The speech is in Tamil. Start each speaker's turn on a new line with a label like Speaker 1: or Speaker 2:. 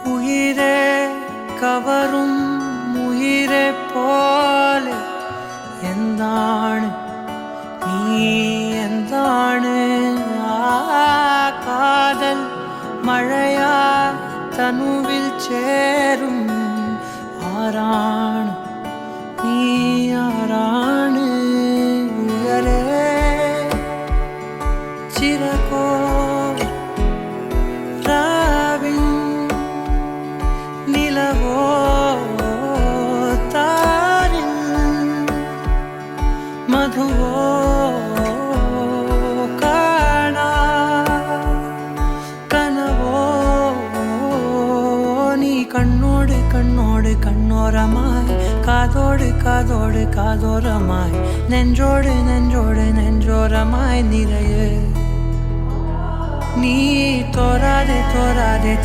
Speaker 1: உயிரே கவரும் உயிரே போலே எந்தானு நீ எந்தானு காதல் மழையா தனுவில் சேரும் ஆராணு நீ ஆராணு உயரே சிறகோ ராவின் நிலவோ தாரின் மதுவோ காணா கனவோ நீ கண்ணோடு கண்ணோடு கண்ணோரமாய் காதோடு காதோடு காதோரமாய் நெஞ்சோடு நெஞ்சோடு நெஞ்சோரமாய் நிறைய நீ தோராதே தோராதே